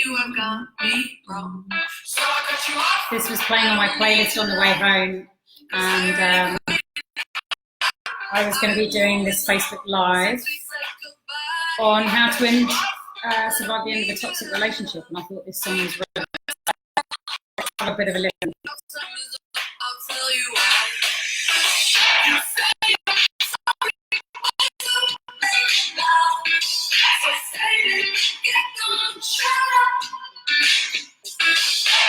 you have got me wrong. So I cut you off. This was playing on my playlist on the way home, and I was going to be doing this Facebook Live on how to survive the end of a toxic relationship, and I thought this song was really have a bit of a listen. I'll tell you why. You say you're sorry, so say it, get gone, shut up.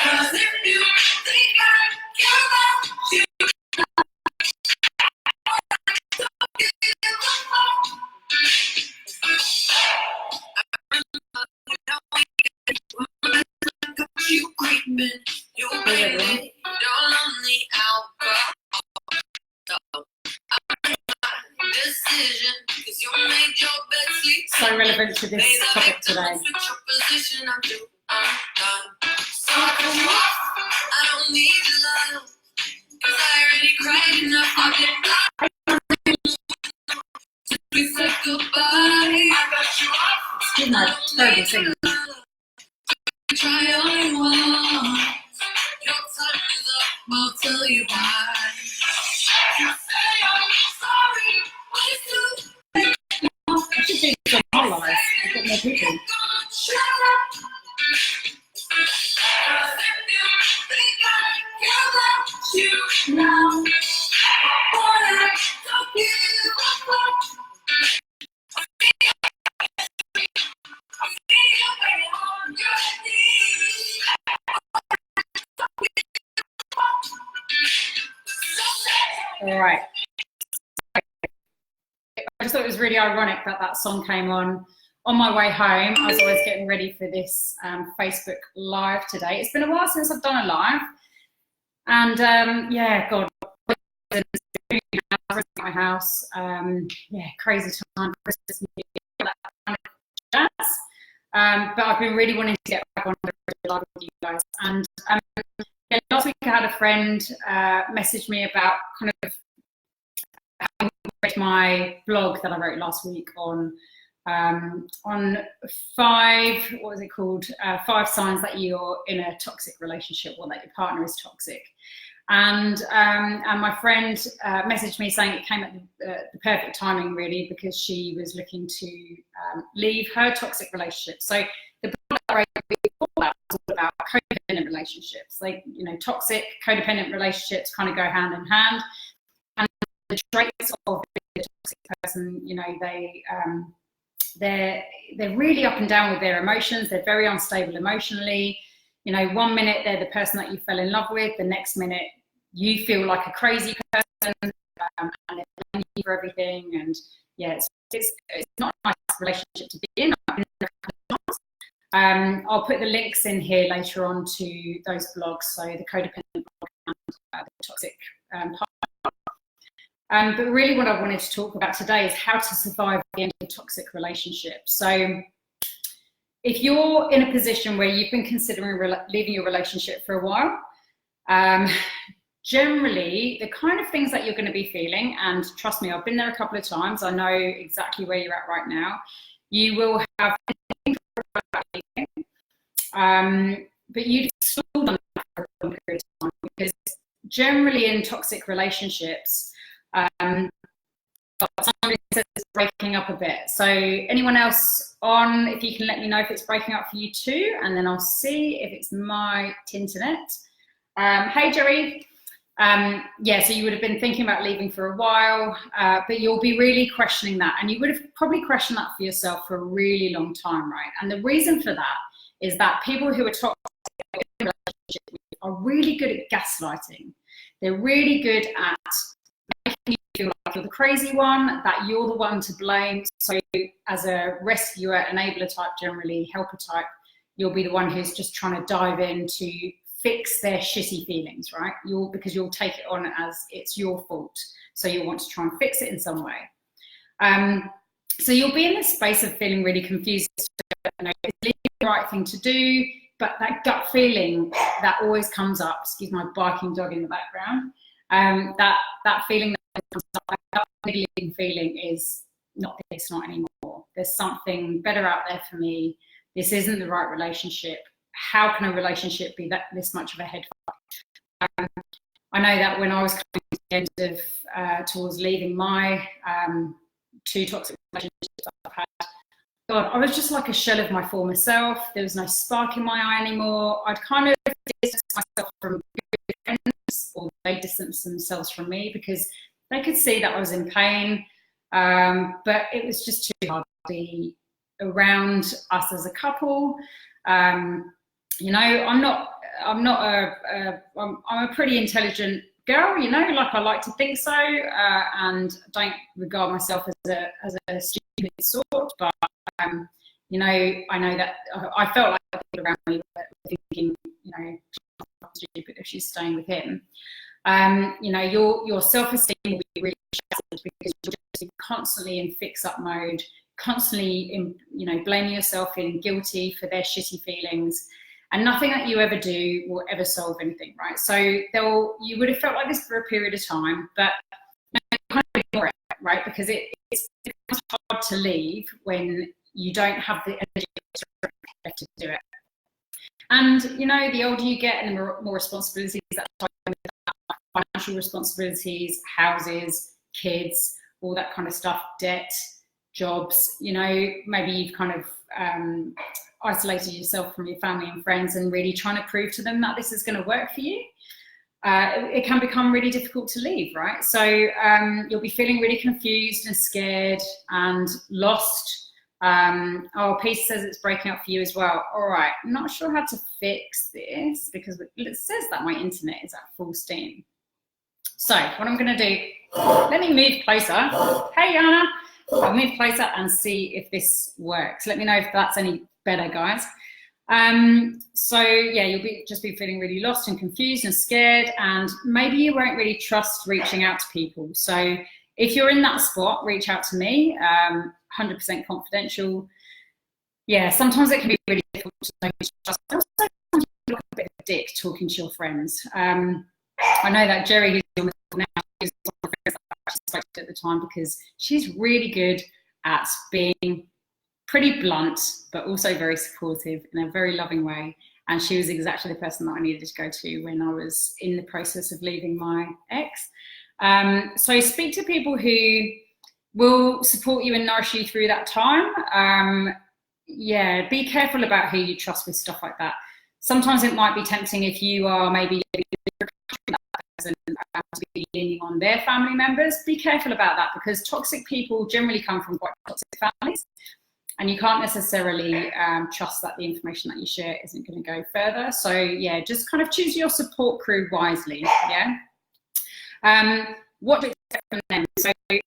'Cause if you think I care about you, you creeping, you baby, you're lonely alcohol. Decision, 'cause you made your bed sleep. So relevant to this topic today. So I don't need love, 'cause I already cried enough. I've been we said goodbye. I got you off. Excuse my terrible singing. Try all you want. Your time is up. I'll tell you why. You say I'm sorry, but it's too. I should do some more lives. I've got more people. Shut up. 'Cause if you think I care about you now, boy, I don't give a fuck. All right. I just thought it was really ironic that that song came on my way home. I was always getting ready for this Facebook Live today. It's been a while since I've done a live, and yeah, God, my house, yeah, crazy time, Christmas, that kind of jazz. But I've been really wanting to get back on the live with you guys. And yeah, last week I had a friend message me about kind of how read my blog that I wrote last week on 5, what was it called? 5 signs that you're in a toxic relationship, or that your partner is toxic. And my friend messaged me saying it came at the perfect timing, really, because she was looking to leave her toxic relationship. So the blog that I wrote before that was all about codependent relationships. Like, you know, toxic, codependent relationships kind of go hand in hand. And the traits of a toxic person, you know, they're really up and down with their emotions. They're very unstable emotionally. You know, one minute they're the person that you fell in love with, the next minute you feel like a crazy person, and they're blaming you for everything. And yeah, it's not a nice relationship to be in. I'll put the links in here later on to those blogs, so the codependent blog and the toxic part. But really what I wanted to talk about today is how to survive the end of a toxic relationship. So if you're in a position where you've been considering leaving your relationship for a while, generally the kind of things that you're going to be feeling, and trust me, I've been there a couple of times, I know exactly where you're at right now, you will have but you've still done that for a long period of time, because generally in toxic relationships, somebody says it's breaking up a bit. So anyone else on, if you can let me know if it's breaking up for you too, and then I'll see if it's my internet. Hey Joey. Yeah, so you would have been thinking about leaving for a while, but you'll be really questioning that, and you would have probably questioned that for yourself for a really long time, right? And the reason for that is that people who are toxic in a relationship are really good at gaslighting. They're really good at making you feel like you're the crazy one, that you're the one to blame. So as a rescuer, enabler type, generally helper type, you'll be the one who's just trying to dive in to fix their shitty feelings, right? Because you'll take it on as it's your fault. So you'll want to try and fix it in some way. So you'll be in this space of feeling really confused. You know, it's the right thing to do, but that gut feeling that always comes up, excuse my barking dog in the background, that feeling that comes up, that gut niggling feeling is not this, not anymore. There's something better out there for me. this isn't the right relationship. How can a relationship be this much of a head fuck? I know that when I was coming to the end of, towards leaving my 2 toxic relationships I've had, God, I was just like a shell of my former self. There was no spark in my eye anymore. I'd kind of distanced myself from good friends, or they distanced themselves from me because they could see that I was in pain. But it was just too hard to be around us as a couple. You know, I'm a pretty intelligent girl, you know, like I like to think so, and don't regard myself as a stupid sort, but you know, I know that I felt like people around me were thinking, you know, she's stupid if she's staying with him. You know, your self-esteem will be really shattered because you're just constantly in fix-up mode, constantly in, you know, blaming yourself, feeling guilty for their shitty feelings, and nothing that you ever do will ever solve anything, right? So you would have felt like this for a period of time, but you kind of ignore it, right? Because it's hard to leave when you don't have the energy to do it. And you know, the older you get and the more responsibilities that financial responsibilities, houses, kids, all that kind of stuff, debt, jobs, you know, maybe you've kind of isolated yourself from your family and friends and really trying to prove to them that this is going to work for you. It can become really difficult to leave, right? So you'll be feeling really confused and scared and lost. Oh, Peace says it's breaking up for you as well. All right, I'm not sure how to fix this because it says that my internet is at full steam. So what I'm going to do, let me move closer. Hey, Yana. I'll move closer and see if this works. Let me know if that's any better, guys. So yeah, you'll just be feeling really lost and confused and scared, and maybe you won't really trust reaching out to people. So if you're in that spot, reach out to me, 100% confidential. Yeah, sometimes it can be really difficult to know who to trust. Also, sometimes you look a bit of a dick talking to your friends. I know that Jerry, who's on the call now, is one of the friends that I spoke to at the time because she's really good at being pretty blunt, but also very supportive in a very loving way. And she was exactly the person that I needed to go to when I was in the process of leaving my ex. So speak to people who will support you and nourish you through that time. Yeah, be careful about who you trust with stuff like that. Sometimes it might be tempting if you are maybe living in a different country, that person to be leaning on their family members. Be careful about that because toxic people generally come from quite toxic families. And you can't necessarily trust that the information that you share isn't going to go further. So yeah, just kind of choose your support crew wisely. Yeah. What to expect from them? So they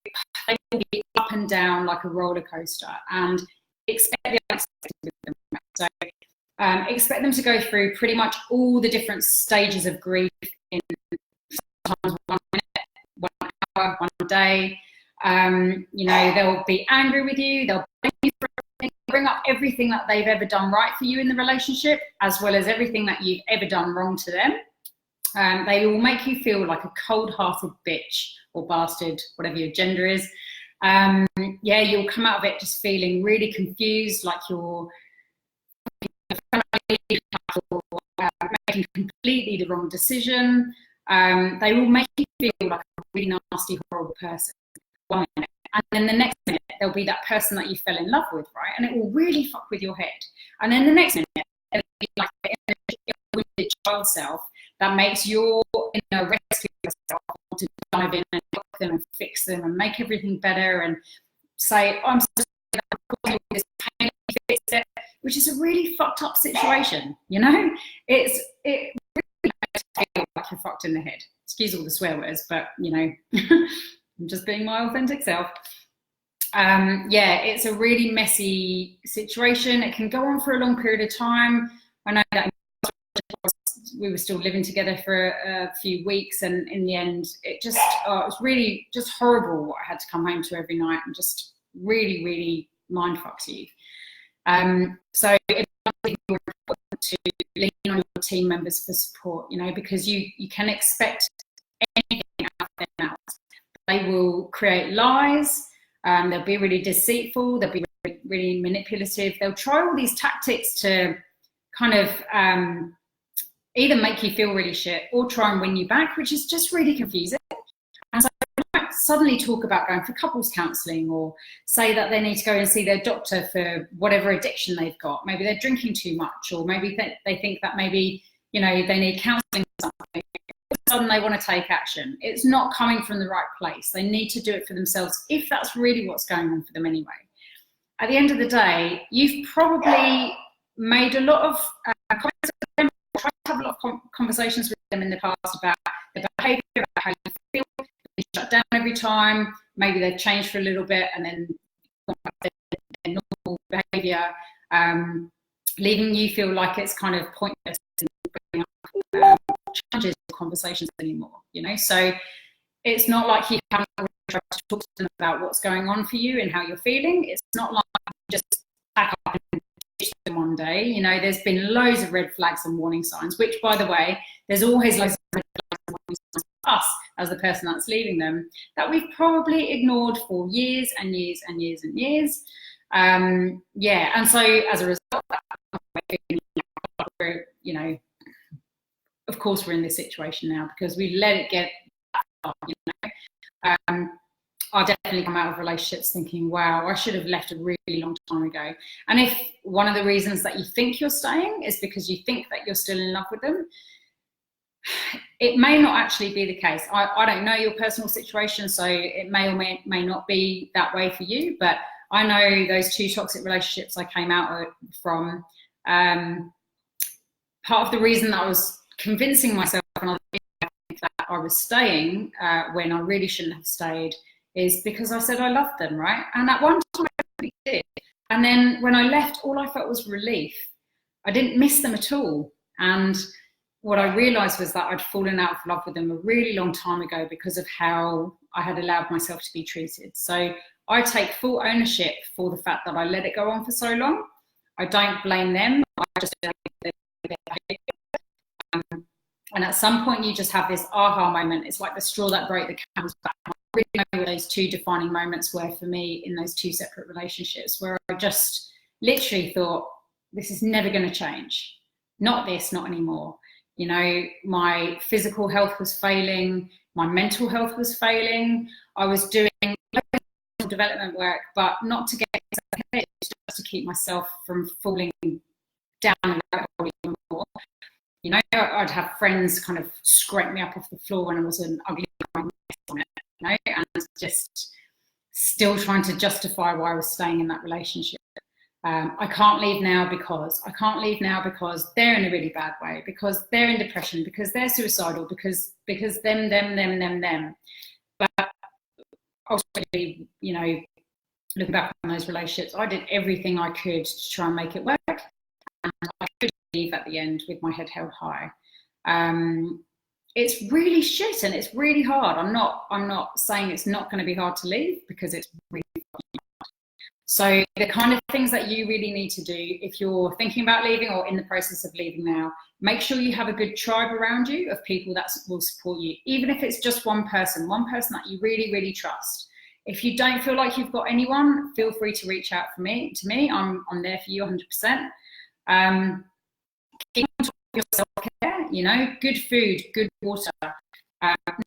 will be up and down like a roller coaster, and expect the unexpected with them. So expect them to go through pretty much all the different stages of grief in sometimes 1 minute, 1 hour, 1 day. You know, they'll be angry with you. They'll blame you for everything, bring up everything that they've ever done right for you in the relationship, as well as everything that you've ever done wrong to them. They will make you feel like a cold-hearted bitch or bastard, whatever your gender is. Yeah, you'll come out of it just feeling really confused, like you're making completely the wrong decision. They will make you feel like a really nasty, horrible person. 1 minute, and then the next minute there'll be that person that you fell in love with, right? And it will really fuck with your head. And then the next minute it'll be like the child self that makes your inner rescue yourself want to dive in and help them and fix them and make everything better and say, oh, I'm so sorry that I'm causing this pain, fix it, which is a really fucked up situation, you know? It really makes you feel like you're fucked in the head. Excuse all the swear words, but you know, I'm just being my authentic self. Yeah, it's a really messy situation. It can go on for a long period of time. I know that we were still living together for a few weeks, and in the end, it was really just horrible what I had to come home to every night, and just really, really mind fucks you. So it's important to lean on your team members for support, you know, because you can expect anything out of them now. They will create lies. They'll be really deceitful. They'll be really really manipulative. They'll try all these tactics to kind of either make you feel really shit or try and win you back, which is just really confusing. And so they might suddenly talk about going for couples counselling, or say that they need to go and see their doctor for whatever addiction they've got. Maybe they're drinking too much, or maybe they think that maybe, you know, they need counselling or something. All of a sudden they want to take action. It's not coming from the right place. They need to do it for themselves, if that's really what's going on for them anyway. At the end of the day, you've probably made a lot of comments with them, tried to have a lot of conversations with them in the past about their behaviour, about how you feel. They shut down every time. Maybe they've changed for a little bit and then gone back to their normal behaviour, leaving you feel like it's kind of pointless in bringing up challenges or conversations anymore. You know, so it's not like you haven't already tried to talk to them about what's going on for you and how you're feeling. It's not like you just pack up and ditch them one day. You know, there's been loads of red flags and warning signs, which, by the way, there's always loads of red flags and warning signs for us as the person that's leaving them, that we've probably ignored for years and years and years and years. Yeah, and so as a result of that, you know, of course we're in this situation now because we let it get that far, you know. I definitely come out of relationships thinking, wow, I should have left a really long time ago. And if one of the reasons that you think you're staying is because you think that you're still in love with them, it may not actually be the case. I don't know your personal situation, so it may or may not be that way for you, but I know those 2 toxic relationships I came out from, part of the reason that I was convincing myself and other people that I was staying when I really shouldn't have stayed is because I said I loved them, right? And at one time I really did. And then when I left, all I felt was relief. I didn't miss them at all. And what I realised was that I'd fallen out of love with them a really long time ago because of how I had allowed myself to be treated. So I take full ownership for the fact that I let it go on for so long. I don't blame them. I just blame their behaviour. And at some point you just have this aha moment. It's like the straw that broke the camel's back. I really know what those 2 defining moments were for me in those 2 separate relationships, where I just literally thought, this is never going to change. Not this, not anymore. You know, my physical health was failing, my mental health was failing. I was doing development work, but not to get ahead, just to keep myself from falling down the rabbit hole even more. You know, I'd have friends kind of scrape me up off the floor when I was an ugly mess on it, you know, and just still trying to justify why I was staying in that relationship. I can't leave now because they're in a really bad way, because they're in depression, because they're suicidal, because them. But ultimately, you know, looking back on those relationships, I did everything I could to try and make it work, and I could leave at the end with my head held high. It's really shit and it's really hard. I'm not saying it's not going to be hard to leave, because it's really hard. So the kind of things that you really need to do if you're thinking about leaving or in the process of leaving now, make sure you have a good tribe around you of people that will support you, even if it's just one person that you really, really trust. If you don't feel like you've got anyone, feel free to reach out to me. I'm there for you 100%. Keep on top of your self-care, you know, good food, good water,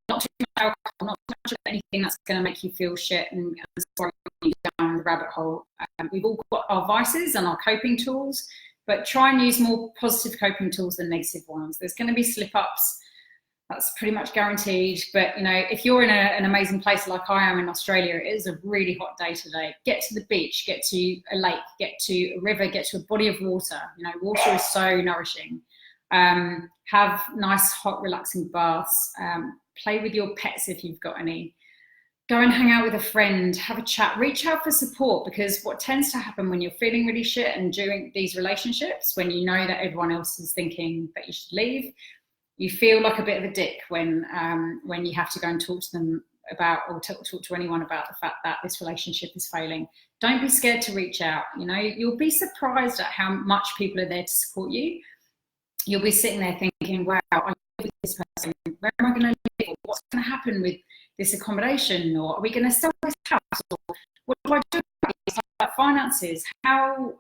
not too much alcohol, not too much of anything that's going to make you feel shit and throw you down the rabbit hole. We've all got our vices and our coping tools, but try and use more positive coping tools than negative ones. There's going to be slip-ups, that's pretty much guaranteed. But, you know, if you're in an amazing place like I am in Australia, it is a really hot day today. Get to the beach, get to a lake, get to a river, get to a body of water. You know, water is so nourishing. Have nice, hot, relaxing baths. Play with your pets if you've got any. Go and hang out with a friend, have a chat, reach out for support, because what tends to happen when you're feeling really shit and during these relationships, when you know that everyone else is thinking that you should leave, you feel like a bit of a dick when you have to go and talk to them about, or talk to anyone about the fact that this relationship is failing. Don't be scared to reach out. You know, you'll be surprised at how much people are there to support you. You'll be sitting there thinking, wow, I live with this person. Where am I going to live? What's going to happen with this accommodation? Or are we going to sell this house? Or what do I do about this? That finances? How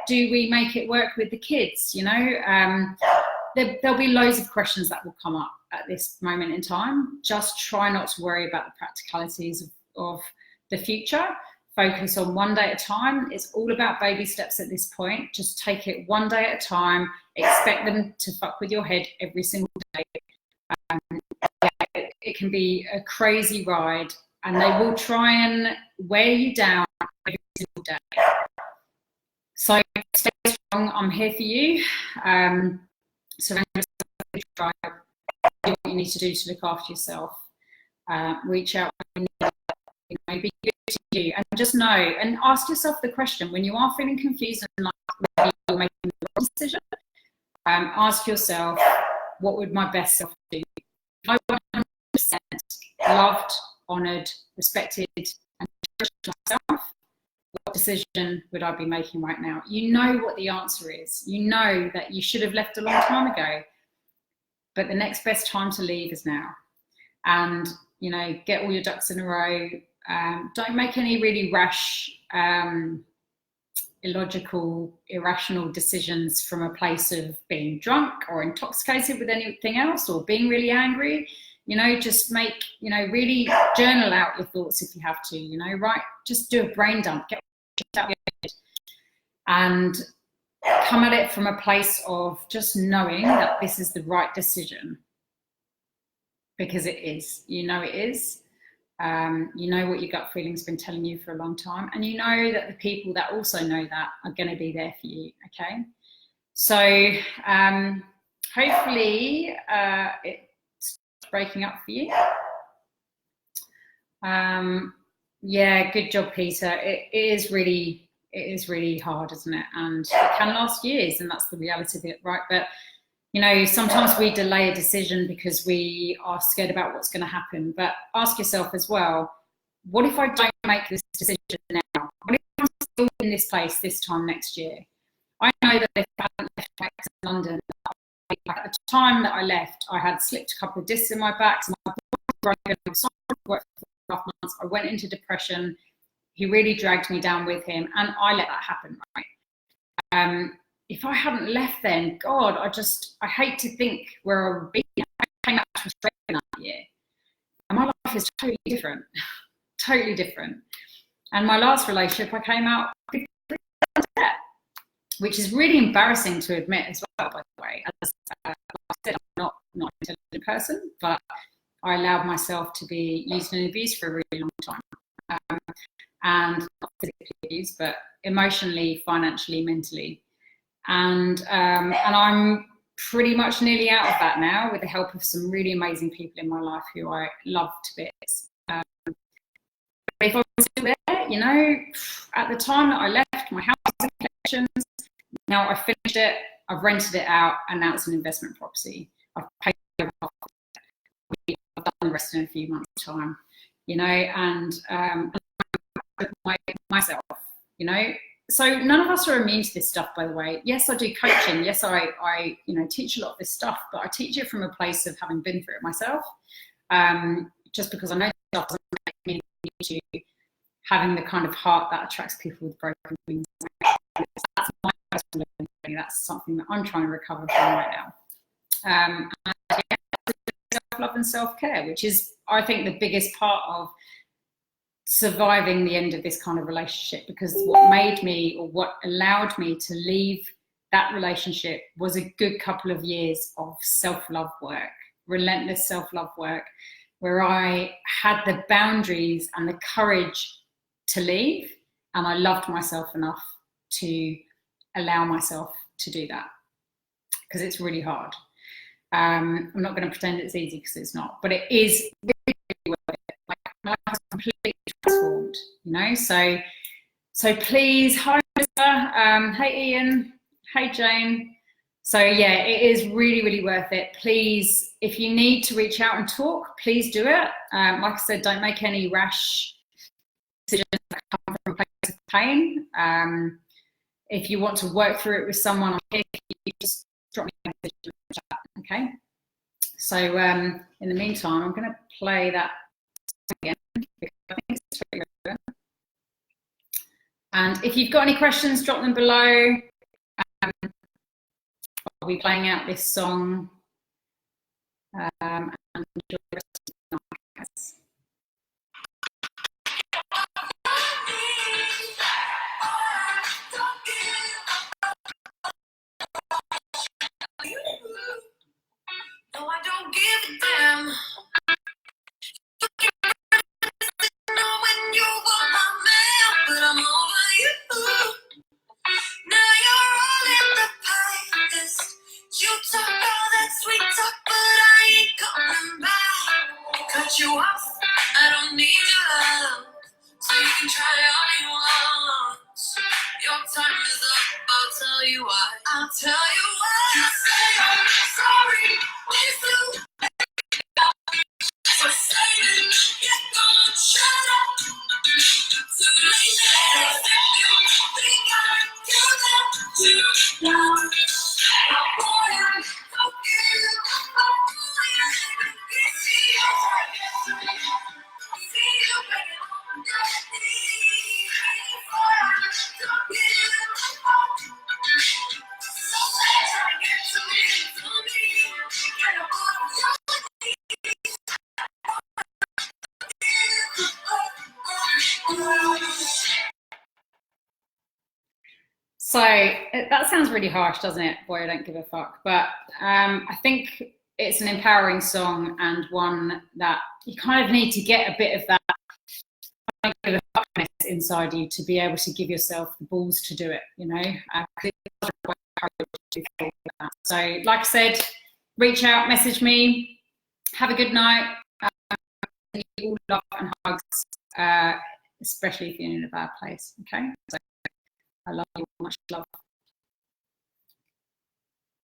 do we make it work with the kids? You know, there'll be loads of questions that will come up at this moment in time. Just try not to worry about the practicalities of the future. Focus on one day at a time. It's all about baby steps at this point. Just take it one day at a time. Expect them to fuck with your head every single day. It can be a crazy ride, and they will try and wear you down every single day. So stay strong. I'm here for you. Surround yourself with a tribe. Do what you need to do to look after yourself. Reach out when you need, you know, be good to you, and just know and ask yourself the question when you are feeling confused and like you're making the wrong decision. Ask yourself, what would my best self do? If I were 100% loved, honoured, respected, and cherished myself, what decision would I be making right now? You know what the answer is. You know that you should have left a long time ago, but the next best time to leave is now. And, you know, get all your ducks in a row. Don't make any really rash, illogical, irrational decisions from a place of being drunk or intoxicated with anything else or being really angry. You know, just make, you know, really journal out your thoughts if you have to, you know, right? Just do a brain dump, get out your head, and come at it from a place of just knowing that this is the right decision, because it is. You know it is. You know what your gut feeling's been telling you for a long time, and you know that the people that also know that are going to be there for you. Okay, so hopefully it's breaking up for you. Yeah, good job, Peter. It is really hard, isn't it? And it can last years, and that's the reality of it, right? But you know, sometimes we delay a decision because we are scared about what's going to happen. But ask yourself as well, what if I don't make this decision now? What if I'm still in this place this time next year? I know that if I hadn't left back to London, at the time that I left, I had slipped a couple of discs in my back. So my body was broken. I was work for 12 months. I went into depression. He really dragged me down with him, and I let that happen, right? If I hadn't left then, God, I hate to think where I would be. I came out to Australia that year, and my life is totally different, totally different. And my last relationship, I came out with debt, which is really embarrassing to admit as well, by the way. As I said, I'm not an intelligent person, but I allowed myself to be used and abused for a really long time. And not physically abused, but emotionally, financially, mentally. And I'm pretty much nearly out of that now, with the help of some really amazing people in my life who I love to bits. If I was still there, you know, at the time that I left, my house was in collections. Now I've finished it, I've rented it out, and now it's an investment property. I've paid half of it. I've done the rest in a few months' time, you know, and myself, you know. So none of us are immune to this stuff, by the way. Yes, I do coaching. Yes, I you know, teach a lot of this stuff, but I teach it from a place of having been through it myself. Just because I know stuff doesn't make me to having the kind of heart that attracts people with broken wings. That's my personal journey. That's something that I'm trying to recover from right now. And yeah, self-love and self-care, which is, I think, the biggest part of surviving the end of this kind of relationship, because what made me, or what allowed me to leave that relationship, was a good couple of years of self-love work, relentless self-love work, where I had the boundaries and the courage to leave, and I loved myself enough to allow myself to do that, because it's really hard. I'm not going to pretend it's easy, because it's not, but it is really, really worth it. Like, my life has completely transformed, you know. So please, hi Melissa, hey Ian, hey Jane. So yeah, it is really, really worth it. Please, if you need to reach out and talk, please do it. Like I said, don't make any rash decisions that come from a place of pain. If you want to work through it with someone, you just drop me a message in the chat, okay? So in the meantime, I'm going to play that again, because I think it's totally relevant. And if you've got any questions, drop them below. I'll be playing out this song. And enjoy the rest of the night, guys. No, I don't give a damn. When you were my man, but I'm over you. Now you're all in the past. You talk all that sweet talk, but I ain't coming back. Cut you off, I don't need your love. So you can try all you want. Your time is up, I'll tell you why. I'll tell you why. You say I'm sorry, please do. So say it, get gone, shut up. Too late there, if you think I do that too now. Oh boy, I'm so good. Oh boy, I can see you. See you begging on your knees. Boy, I'm so good. So let's try to get to me, get up on your knees. So that sounds really harsh, doesn't it? Boy, I don't give a fuck. But I think it's an empowering song, and one that you kind of need to get a bit of that I don't give a fuckness inside you to be able to give yourself the balls to do it, you know? So like I said, reach out, message me, have a good night. All love and hugs, especially if you're in a bad place, okay? So I love you, much love.